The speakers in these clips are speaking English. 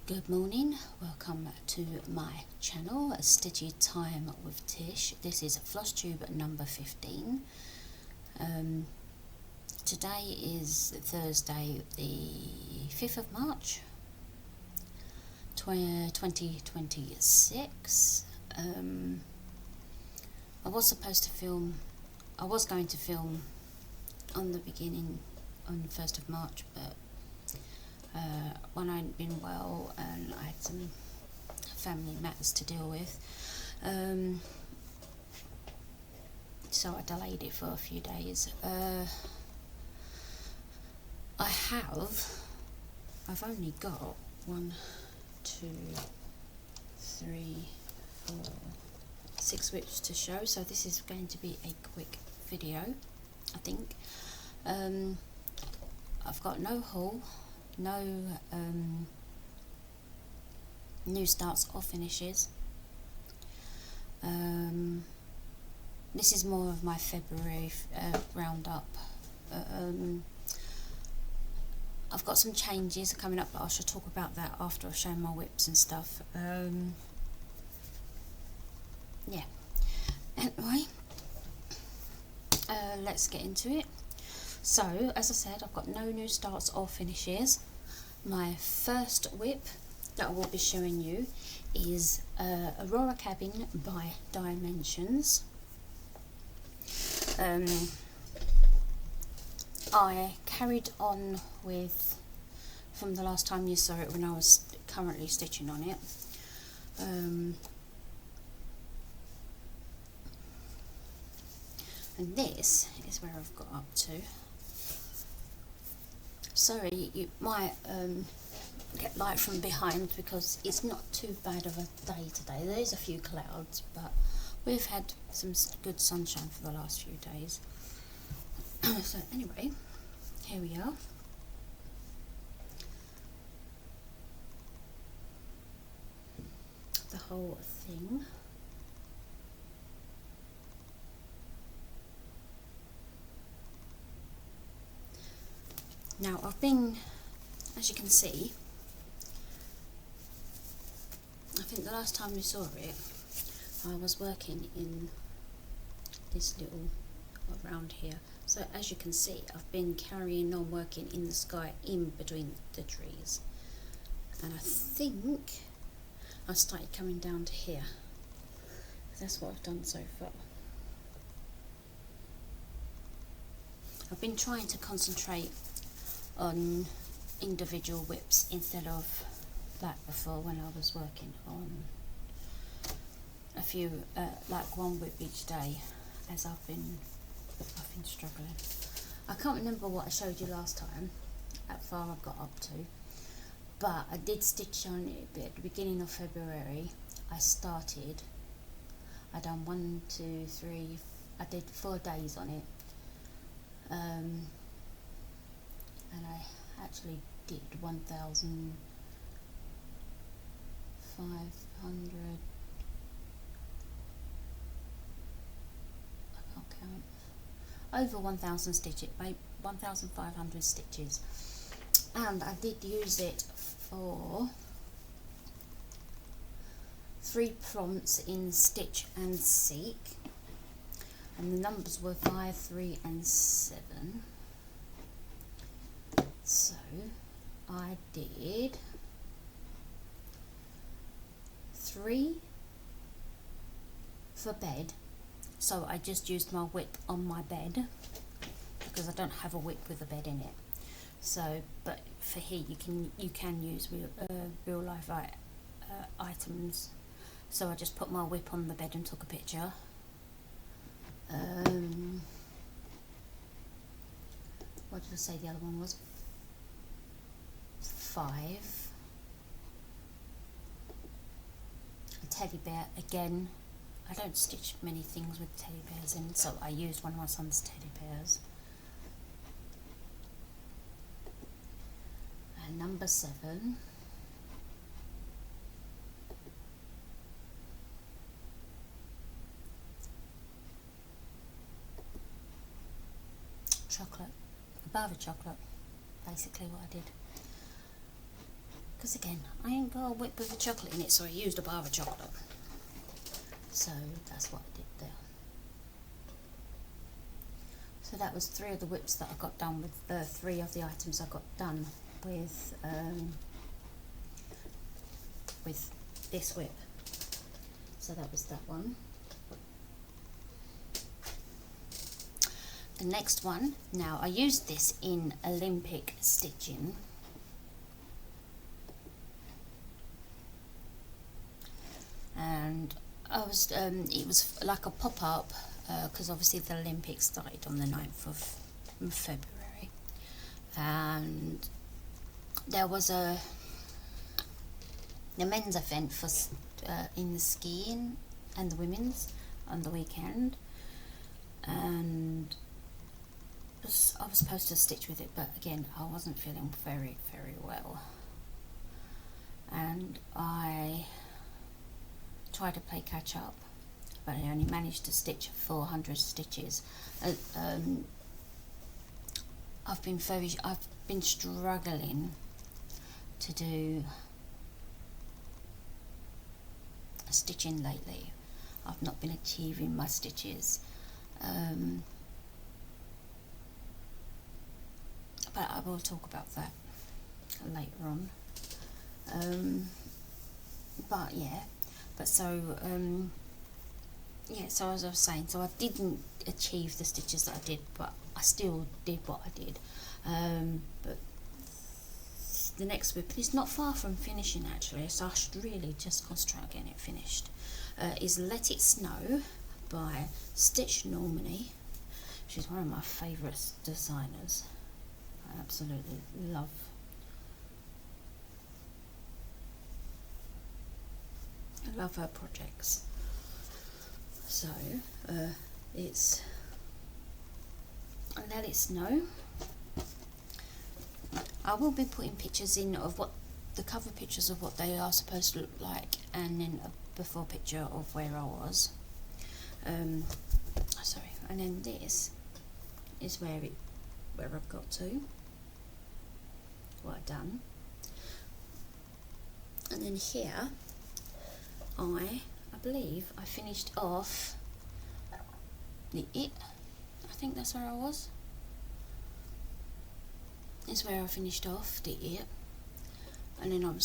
Good morning, welcome to my channel, Stitchy Time with Tish. This is Flosstube number 15. Today is Thursday the 5th of March 2026. I was going to film on the beginning on the 1st of March, but when I hadn't been well and I had some family matters to deal with, so I delayed it for a few days. I've only got 1, 2, 3, 4, 6 whips to show, so this is going to be a quick video, I think. I've got no haul, no new starts or finishes. This is more of my February roundup. I've got some changes coming up, but I shall talk about that after I've shown my whips and stuff. Yeah. Anyway, let's get into it. So, as I said, I've got no new starts or finishes. My first whip that I will be showing you is Aurora Cabin by Dimensions. I carried on with, from the last time you saw it, when I was currently stitching on it. And this is where I've got up to. Sorry, you might get light from behind because it's not too bad of a day today. There is a few clouds, but we've had some good sunshine for the last few days. So anyway, here we are. The whole thing. Now I've been, as you can see, I think the last time you saw it, I was working in this little, around here. So as you can see, I've been carrying on working in the sky in between the trees. And I think I started coming down to here. That's what I've done so far. I've been trying to concentrate on individual whips instead of like before when I was working on a few, like one whip each day, as I've been struggling. I can't remember what I showed you last time, how far I got up to, but I did stitch on it at the beginning of February. I done 1, 2, 3, I did 4 days on it. And I actually did 1,500, I can't count, over 1,000 stitches, 1,500 stitches, and I did use it for 3 prompts in stitch and seek, and the numbers were 5, 3 and 7. So I did 3 for bed, so I just used my whip on my bed because I don't have a whip with a bed in it. So, but for here you can use real life items. So I just put my whip on the bed and took a picture. What did I say the other one was? 5. A teddy bear, again, I don't stitch many things with teddy bears in, so I used one of my son's teddy bears. And number 7. Chocolate, above a chocolate, basically what I did. because again, I ain't got a whip with a chocolate in it, so I used a bar of chocolate. So that's what I did there. So that was 3 of the whips that I got done with, 3 of the items I got done with this whip. So that was that one. The next one, now I used this in Olympic stitching. And I was, it was like a pop-up, because obviously the Olympics started on the 9th of February. And there was the men's event for in the skiing and the women's on the weekend, and I was supposed to stitch with it, but again I wasn't feeling very well, and I tried to play catch up, but I only managed to stitch 400 stitches. I've been struggling to do stitching lately. I've not been achieving my stitches, but I will talk about that later on. But yeah, so as I was saying, so I didn't achieve the stitches that I did, but I still did what I did. But the next whip is not far from finishing actually, so I should really just concentrate on getting it finished. Is Let It Snow by Stitch Normani. She's one of my favourite designers. I absolutely love her projects. So it's Let It Snow. I will be putting pictures in of what the cover pictures of what they are supposed to look like, and then a before picture of where I was. Sorry, and then this is where I've got to, what I've done, and then here I believe I finished off the I think that's where I was. Is where I finished off the and then I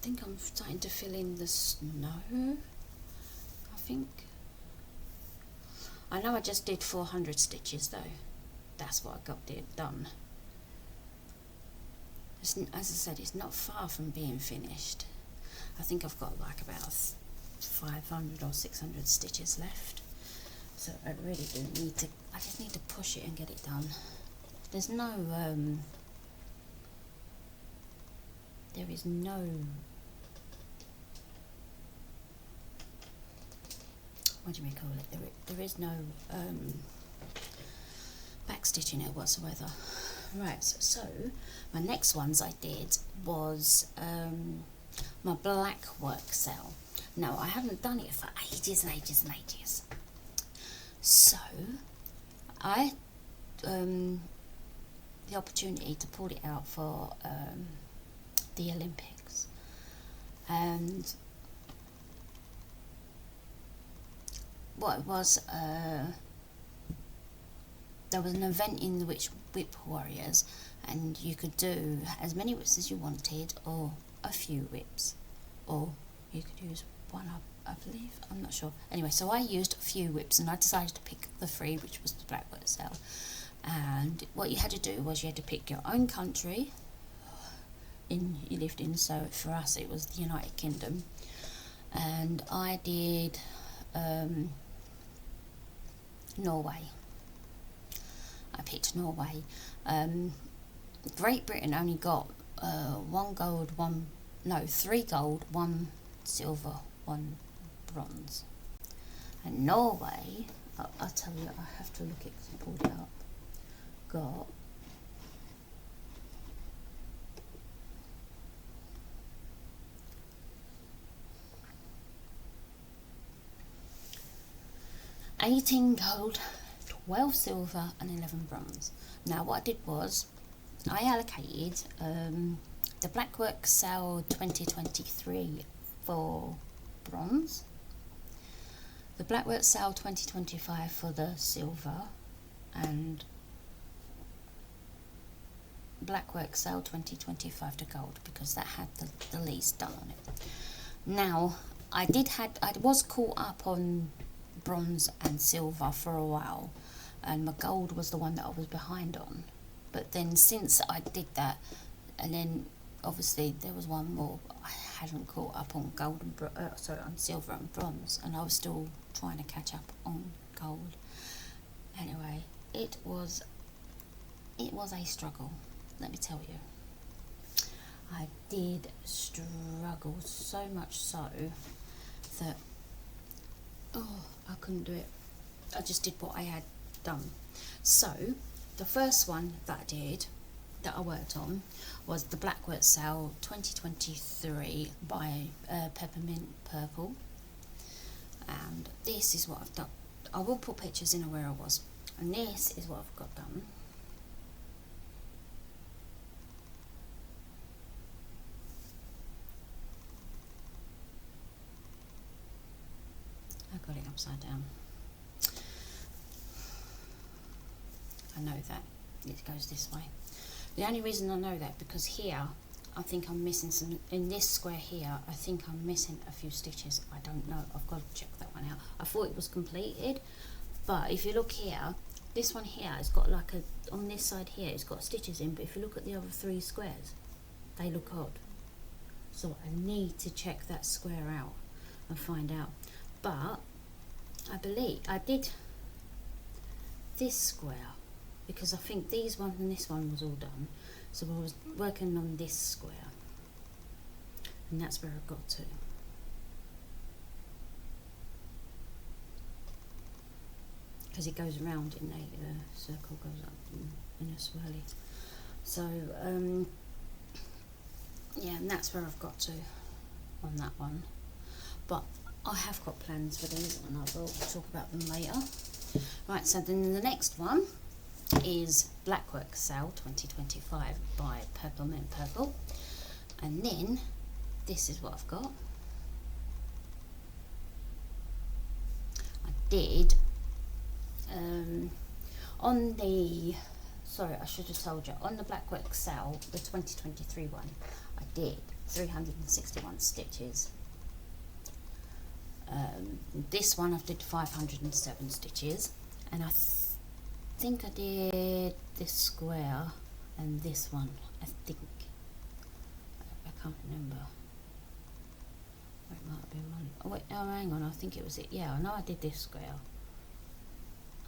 think I'm starting to fill in the snow. I think I know I just did 400 stitches though. That's what I got done. As I said, it's not far from being finished. I think I've got like about 500 or 600 stitches left. So I really do need to. I just need to push it and get it done. There's no there is no what do you call it? There is no back stitching it whatsoever. Right, so my next ones I did was my black work cell. Now I haven't done it for ages and ages and ages. So I the opportunity to pull it out for the Olympics, and what it was, there was an event in which Whip Warriors, and you could do as many whips as you wanted, or a few whips, or you could use one, I believe, I'm not sure. Anyway, so I used a few whips, and I decided to pick the 3, which was the black work cell. And what you had to do was you had to pick your own country you lived in, so for us it was the United Kingdom, and I did Norway. I picked Norway. Great Britain only got 3 gold, 1 silver, 1 bronze. And Norway, I'll tell you, I have to look it because I pulled it up, got 18 gold, 12 silver and 11 bronze. Now what I did was I allocated the Blackwork Sale 2023 for bronze, the Blackwork Sale 2025 for the silver, and Blackwork Sale 2025 to gold, because that had the least done on it. Now, I was caught up on bronze and silver for a while, and my gold was the one that I was behind on. But then since I did that, and then obviously there was one more, I hadn't caught up on gold and on silver and bronze, and I was still trying to catch up on gold. Anyway, it was a struggle, let me tell you. I did struggle, so much so that I couldn't do it. I just did what I had done. So the first one that I worked on was the Blackwork Sale 2023 by Peppermint Purple, and this is what I've done. I will put pictures in of where I was, and this is what I've got done. I got it upside down. I know that it goes this way. The only reason I know that because here I think I'm missing some, in this square here I think I'm missing a few stitches. I don't know, I've got to check that one out. I thought it was completed, but if you look here, this one here has got like a, on this side here it's got stitches in, but if you look at the other three squares, they look odd. So I need to check that square out and find out. But I believe I did this square, because I think these one and this one was all done, so I was working on this square, and that's where I got to. Because it goes around in a circle, goes up in a swirly. So yeah, and that's where I've got to on that one. But I have got plans for these, and I will talk about them later. Right, so then the next one is Blackwork Sale 2025 by Peppermint Purple, and then this is what I've got. I did on the, sorry, I should have told you, on the Blackwork Sale, the 2023 one, I did 361 stitches. This one I did 507 stitches, and I think I did this square and this one, I think. I can't remember. It might have been one. Oh wait, oh hang on, I think it was it. Yeah, I know I did this square.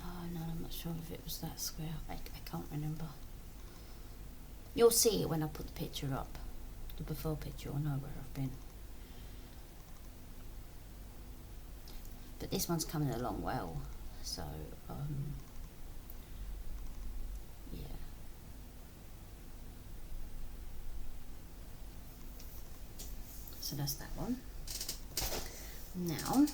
Oh no, I'm not sure if it was that square. I can't remember. You'll see it when I put the picture up. The before picture, you'll know where I've been. But this one's coming along well, so yeah. So that's that one. Now,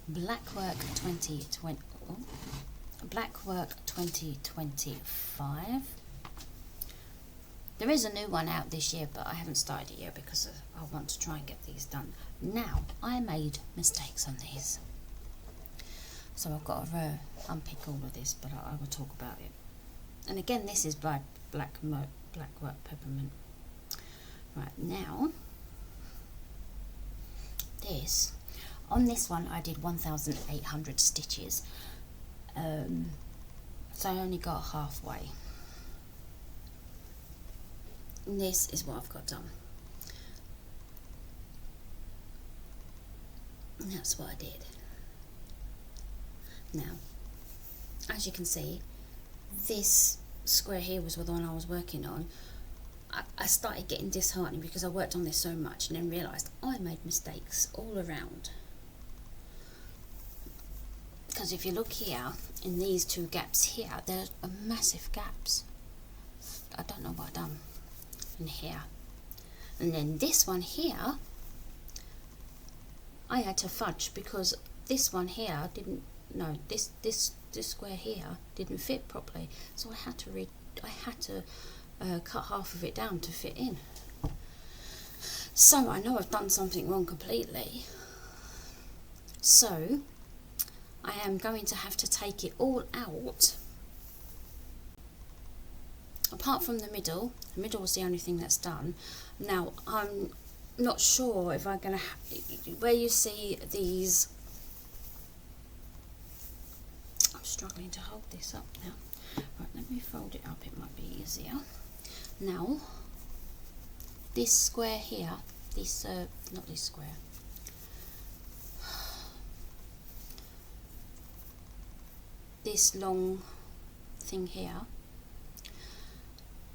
Blackwork 2020, Blackwork 2025. There is a new one out this year, but I haven't started it yet because I want to try and get these done. Now, I made mistakes on these, so I've got to unpick all of this, but I will talk about it. And again, this is by Blackwork Peppermint. Right, now, this, on this one I did 1,800 stitches, so I only got halfway. And this is what I've got done. And that's what I did. Now, as you can see, this square here was the one I was working on. I started getting disheartened because I worked on this so much and then realised I made mistakes all around. Because if you look here, in these two gaps here, there are massive gaps. I don't know what I've done in here. And then this one here, I had to fudge because this one here didn't, no, this square here didn't fit properly, so I had to cut half of it down to fit in. So I know I've done something wrong completely. So I am going to have to take it all out. Apart from the middle was the only thing that's done. Now I'm not sure if I'm going to, where you see these, I'm struggling to hold this up now. Right, let me fold it up, it might be easier. Now, this square here, this, not this square, this long thing here,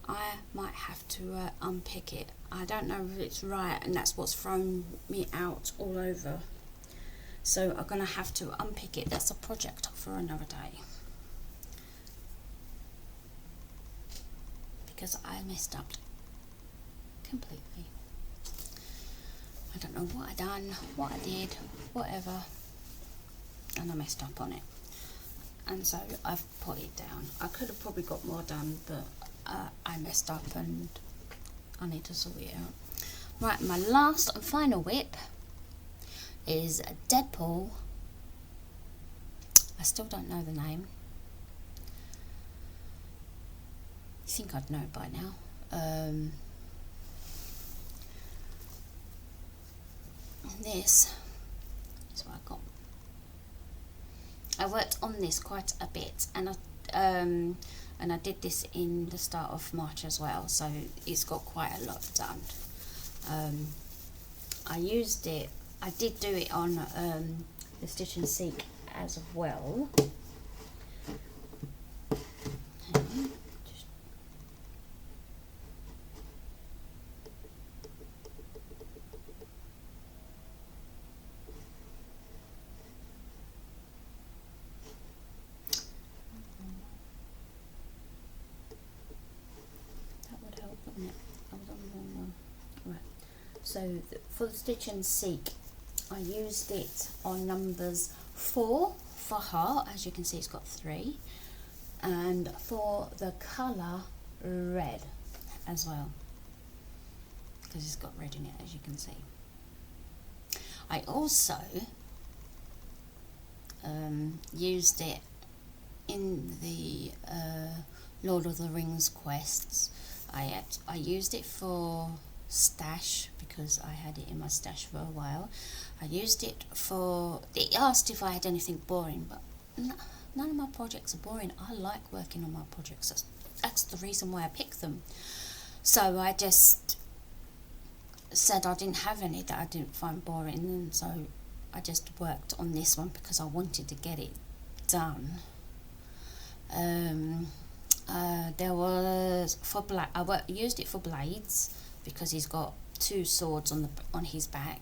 I might have to unpick it. I don't know if it's right, and that's what's thrown me out all over. So I'm going to have to unpick it. That's a project for another day. Because I messed up completely. I don't know what I done, what I did, whatever. And I messed up on it. And so I've put it down. I could have probably got more done, but I messed up and I need to sort it out. Right, my last and final whip is Deadpool. I still don't know the name. I think I'd know by now. This is what I got. I worked on this quite a bit, and I did this in the start of March as well, so it's got quite a lot done. I used it, I did do it on the Stitch and Seek as well. So for the Stitch and Seek, I used it on numbers 4 for heart, as you can see it's got 3, and for the colour red as well, because it's got red in it, as you can see. I also used it in the Lord of the Rings quests. I used it for stash because I had it in my stash for a while. I used it for, it asked if I had anything boring, but none of my projects are boring. I like working on my projects. That's the reason why I picked them. So I just said I didn't have any that I didn't find boring, and so I just worked on this one because I wanted to get it done. There was for black. Used it for Blades because he's got 2 swords on his back,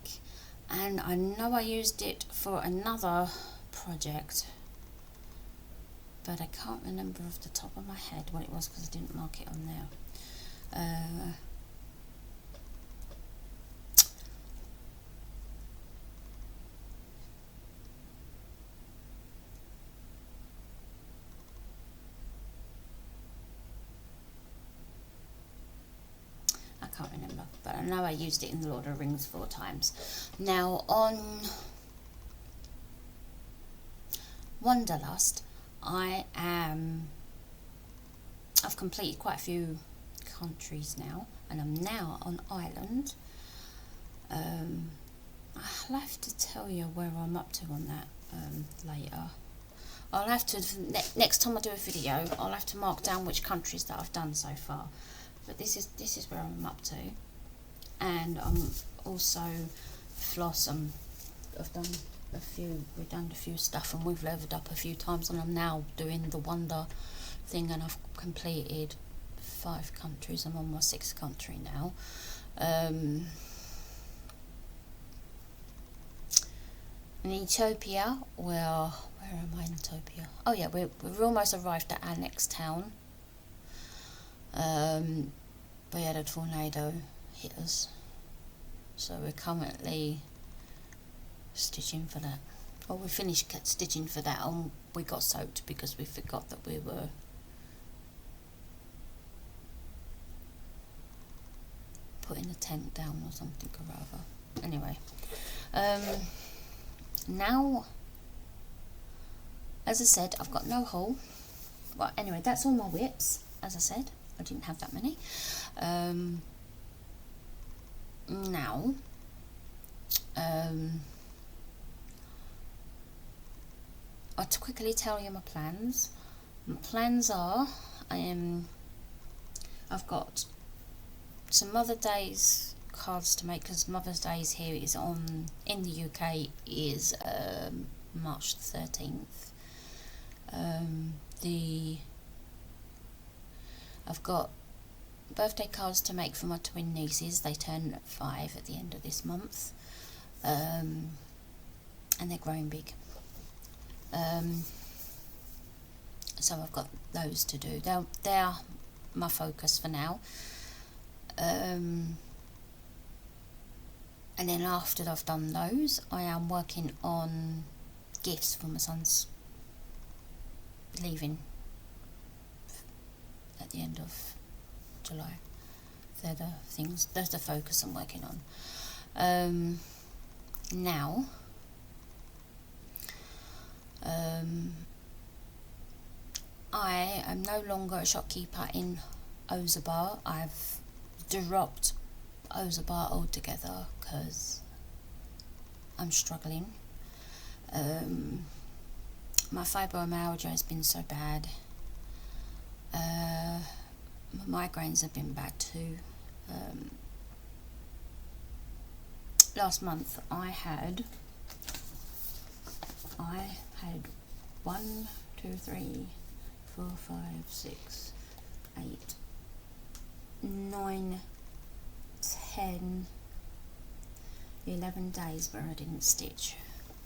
and I know I used it for another project, but I can't remember off the top of my head what it was because I didn't mark it on there. I can't remember, but I know I used it in the Lord of the Rings 4 times. Now on Wanderlust, I've completed quite a few countries now, and I'm now on Ireland. I'll have to tell you where I'm up to on that later. I'll have to, next time I do a video, I'll have to mark down which countries that I've done so far. But this is where I'm up to, and I'm also Floss. I've done a few. We've done a few stuff, and we've leveled up a few times. And I'm now doing the Wonder thing, and I've completed 5 countries. I'm on my 6th country now. In Ethiopia, well, where am I in Ethiopia? Oh yeah, we've almost arrived at our next town. We had a tornado hit us, so we're currently stitching for that. Well, we finished stitching for that, and we got soaked because we forgot that we were putting a tent down or something or other. Anyway, now, as I said, I've got no haul. Well, anyway, that's all my whips. As I said, I didn't have that many. Now, I'll quickly tell you my plans. My plans are, I've got some Mother's Day's cards to make, because Mother's Day here is in the UK is March the 13th. I've got birthday cards to make for my twin nieces. They turn 5 at the end of this month, and they're growing big. So I've got those to do. They're my focus for now. And then after I've done those, I am working on gifts for my son's leaving at the end of July. They're the things, that's the focus I'm working on. Now, I am no longer a shopkeeper in Ozabar. I've dropped Ozabar altogether because I'm struggling. My fibromyalgia has been so bad. My migraines have been bad too. Last month I had 1, 2, 3, 4, 5, 6, 8, 9, 10, 11 days where I didn't stitch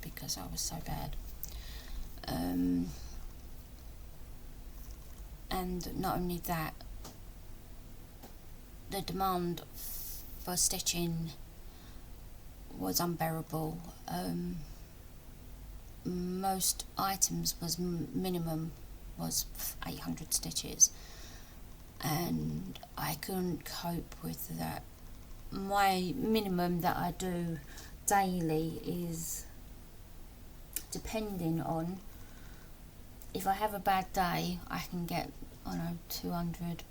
because I was so bad. And not only that, the demand for stitching was unbearable. Most items was minimum was 800 stitches, and I couldn't cope with that. My minimum that I do daily is, depending on, if I have a bad day, I can get, 200,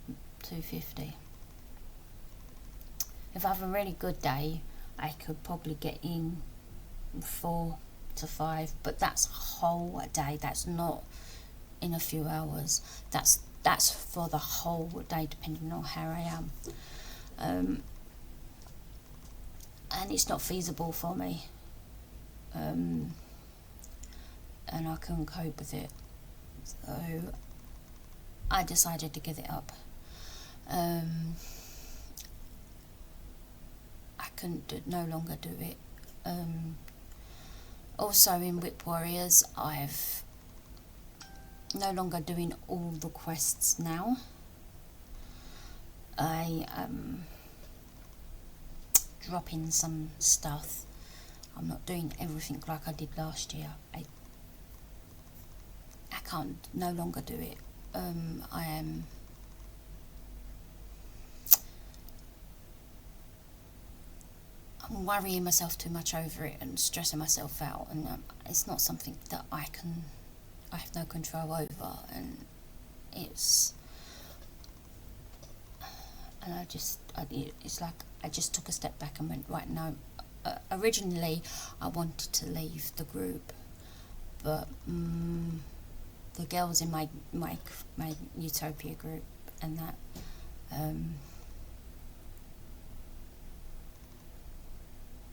250. If I have a really good day, I could probably get in 4 to 5, but that's a whole day. That's not in a few hours. That's for the whole day, depending on how I am. And it's not feasible for me. And I couldn't cope with it. So I decided to give it up. I couldn't no longer do it. Also in Whip Warriors, I've no longer doing all the quests now. I am dropping some stuff. I'm not doing everything like I did last year. I can't no longer do it. I'm worrying myself too much over it and stressing myself out, and it's not something that I have no control over, and it's like I just took a step back and went, right, no. Originally I wanted to leave the group, but the girls in my Utopia group and that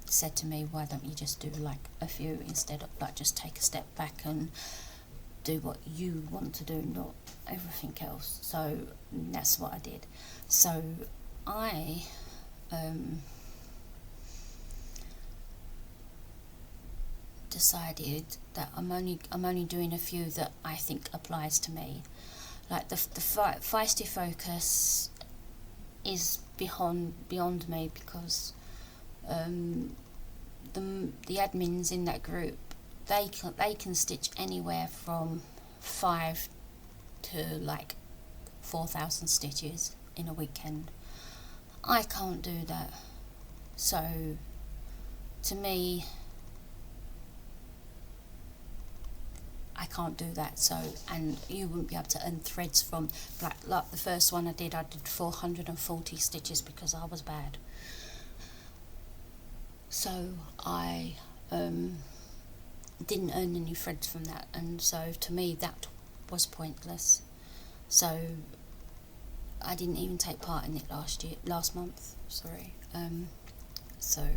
said to me, why don't you just do like a few instead of like just take a step back and do what you want to do, not everything else. So that's what I did. So I decided that I'm only doing a few that I think applies to me. Like the feisty focus is beyond me, because the admins in that group, they can stitch anywhere from 5 to like 4,000 stitches in a weekend. I can't do that. So to me, I can't do that. So, and you wouldn't be able to earn threads from black. Like the first one I did 440 stitches because I was bad. So I didn't earn any threads from that, and so to me that was pointless. So I didn't even take part in it last month, sorry. So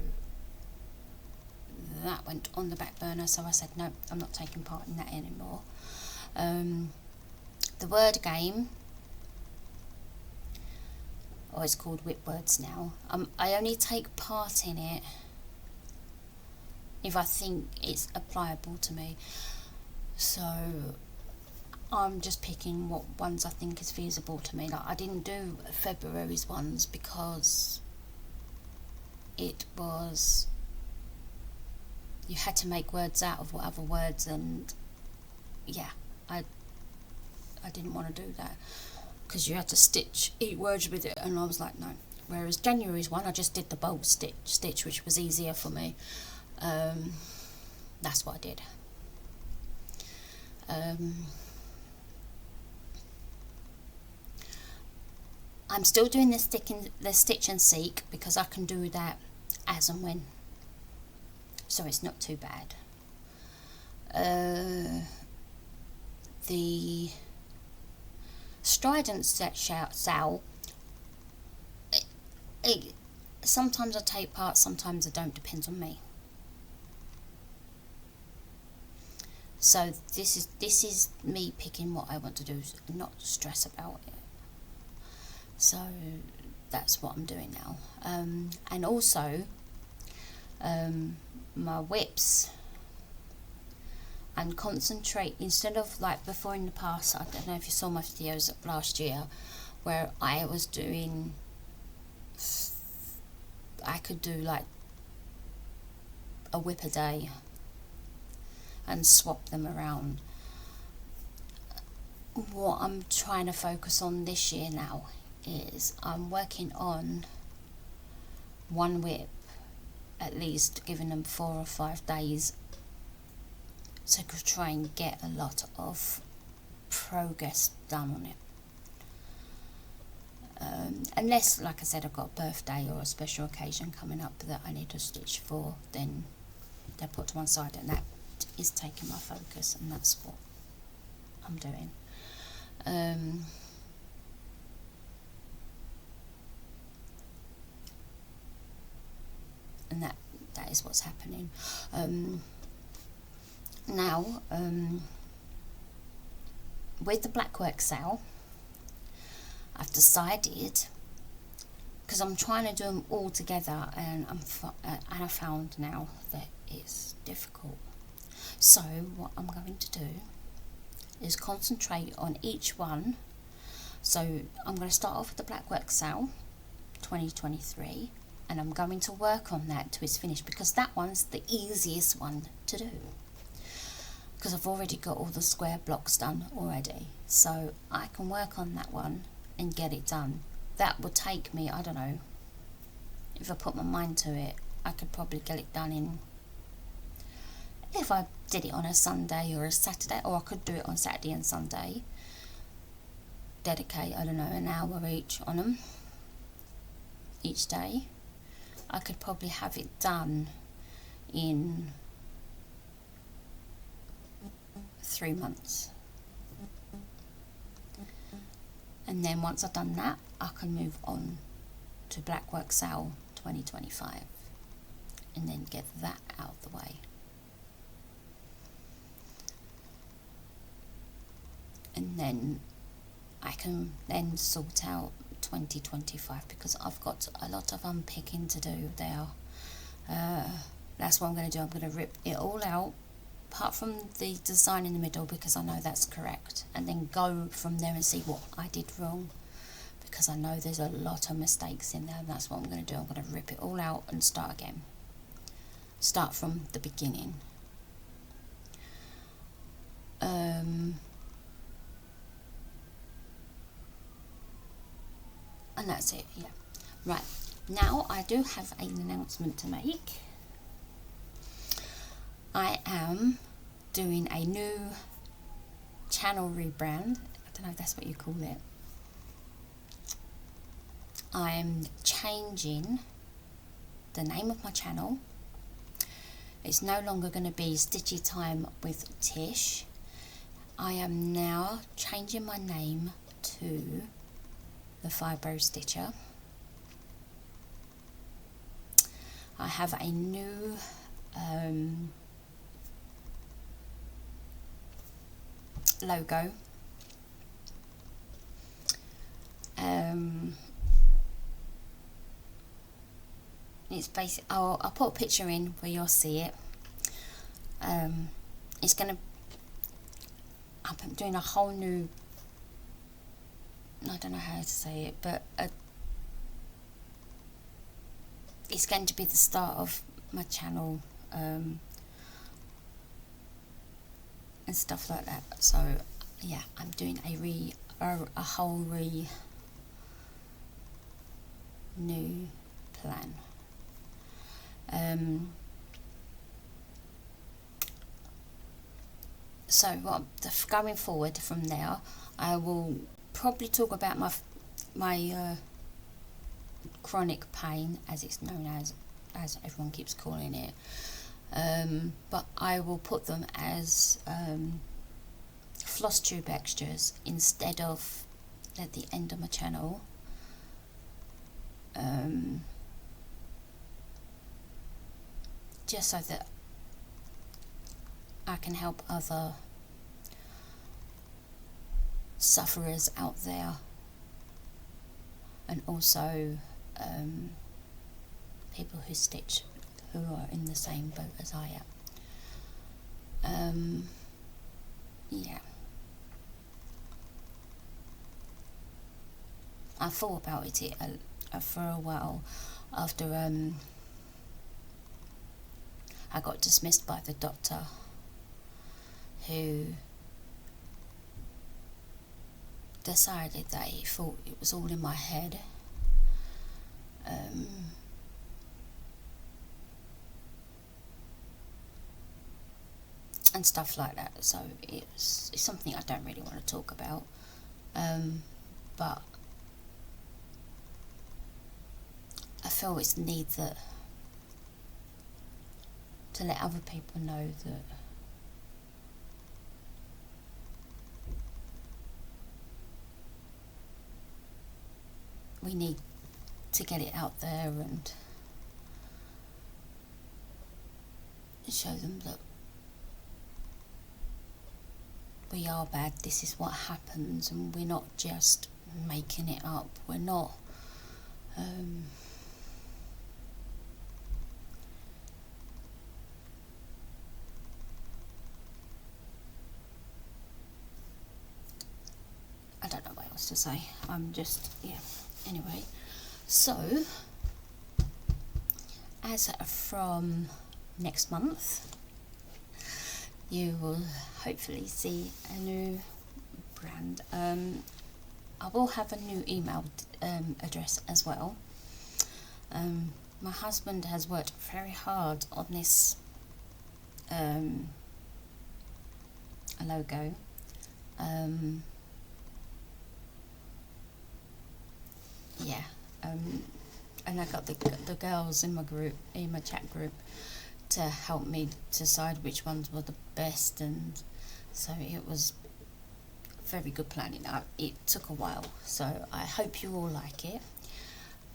that went on the back burner, so I said no, I'm not taking part in that anymore. The word game, or it's called Whip Words now, I only take part in it if I think it's applicable to me. So I'm just picking what ones I think is feasible to me. Like I didn't do February's ones because it was, you had to make words out of other words, and yeah, I didn't want to do that because you had to stitch each word with it, and I was like no. Whereas January's one, I just did the bold stitch, which was easier for me. That's what I did. I'm still doing the stitch and seek because I can do that as and when, so it's not too bad. The strident sow, sometimes I take part, sometimes I don't, depends on me. So this is me picking what I want to do, not stress about it. So that's what I'm doing now. And also my whips, and concentrate, instead of like before in the past, I don't know if you saw my videos last year where I was doing, I could do like a whip a day and swap them around. What I'm trying to focus on this year now is I'm working on one whip at least, giving them 4 or 5 days to try and get a lot of progress done on it. Unless, like I said, I've got a birthday or a special occasion coming up that I need to stitch for, then they're put to one side, and that is taking my focus, and that's what I'm doing. And that is what's happening. Now, with the blackwork sale, I've decided, because I'm trying to do them all together, and I found now that it's difficult. So what I'm going to do is concentrate on each one. So I'm going to start off with the blackwork sale 2023, and I'm going to work on that till it's finished, because that one's the easiest one to do, because I've already got all the square blocks done already, so I can work on that one and get it done. That would take me, I don't know, if I put my mind to it, I could probably get it done in, if I did it on a Sunday or a Saturday, or I could do it on Saturday and Sunday, dedicate, I don't know, an hour each on them each day. I could probably have it done in 3 months. And then once I've done that, I can move on to Blackwork Sale 2025 and then get that out of the way. And then I can then sort out 2025, because I've got a lot of unpicking to do there. That's what I'm going to do. I'm going to rip it all out, apart from the design in the middle, because I know that's correct, and then go from there and see what I did wrong, because I know there's a lot of mistakes in there, and that's what I'm going to do. I'm going to rip it all out and start again. Start from the beginning. And that's it, yeah. Right, now I do have an announcement to make. I am doing a new channel rebrand. I don't know if that's what you call it. I'm changing the name of my channel. It's no longer going to be Stitchy Time with Tish. I am now changing my name to the Fibro Stitcher. I have a new logo. It's basic. I'll put a picture in where you'll see it. It's gonna. I'm doing a whole new. I don't know how to say it, but it's going to be the start of my channel and stuff like that. So yeah, I'm doing a whole new plan. So what going forward from there, I will probably talk about my chronic pain, as it's known as everyone keeps calling it, but I will put them as Flosstube extras instead of at the end of my channel. Just so that I can help other sufferers out there, and also people who stitch, who are in the same boat as I am. Yeah, I thought about it for a while after I got dismissed by the doctor, who decided that he thought it was all in my head. And stuff like that. So it's something I don't really want to talk about. But I feel it's the need that to let other people know that we need to get it out there and show them that we are bad, this is what happens, and we're not just making it up. We're not I don't know what else to say. I'm just, yeah. Anyway, so as from next month, you will hopefully see a new brand. I will have a new email address as well. My husband has worked very hard on this logo. Yeah, and I got the girls in my chat group, to help me decide which ones were the best, and so it was very good planning. It took a while, so I hope you all like it.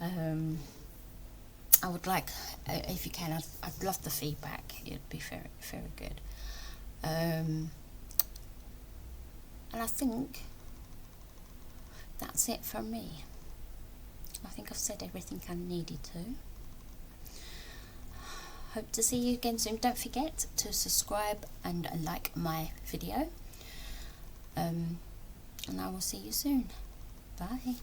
I would like, if you can, I'd love the feedback. It'd be very, very good. And I think that's it from me. I think I've said everything I needed to. Hope to see you again soon. Don't forget to subscribe and like my video. And I will see you soon. Bye.